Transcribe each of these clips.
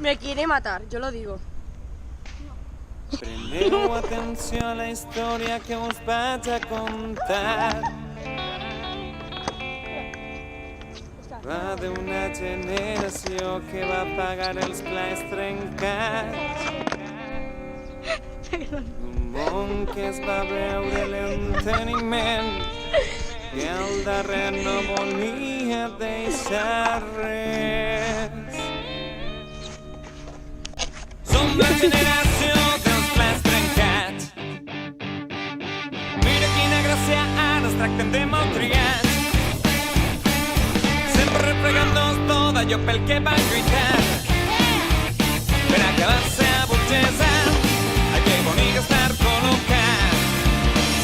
Me quiere matar, yo lo digo. Prendeu atenció a la història que us vaig a contar. Va d'una generació que va pagar els plats trencats, d'un món que es va veure l'enteniment, que al darrer no volia deixar res. Som la generació dels plats trencats. Mira quina gràcia, ara es tracten de malcriats. Sempre refregant-nos tot allò pel que van lluitar. Per acabar-se a burgesa, aquell bonic estar col·locat.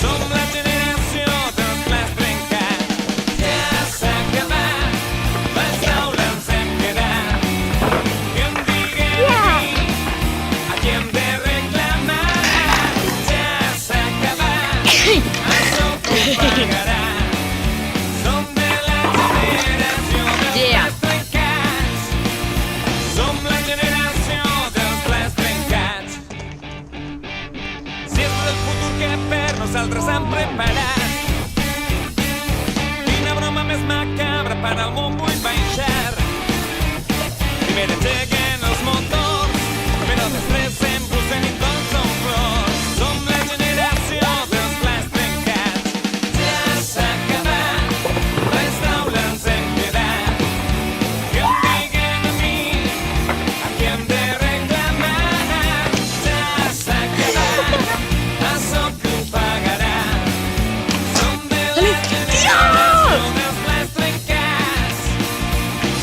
Som la generació dels plats trencats. Ja s'ha acabat, les taules hem quedat. I em digueu a qui hem de reclamar. Ja s'ha acabat, això ho pagarà. Som de la generació dels plats trencats. Som la generació dels plats trencats. Si és el futur que per nosaltres han preparat, quina broma més macabra per al món vull baixar. Primer engeguen els motors, però després s'embussen i tots són flors. Som la generació dels plats trencats. Ja s'ha acabat, les taules hem quedat. Que em diguen a mi a qui hem de reclamar. Ja s'ha acabat, això que ho pagarà. Som de la generació dels plats trencats.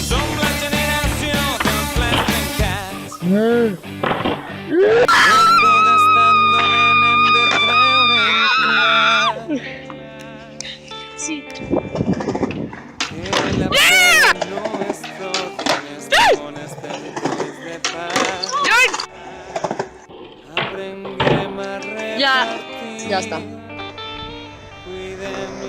Som la generació dels plats trencats. Tot estant dolent hem de treure en clar. Sí. Que la pena no és tot, les bones pel·lícules de paz. Aprenguem a repartir. Ya está. Cuidem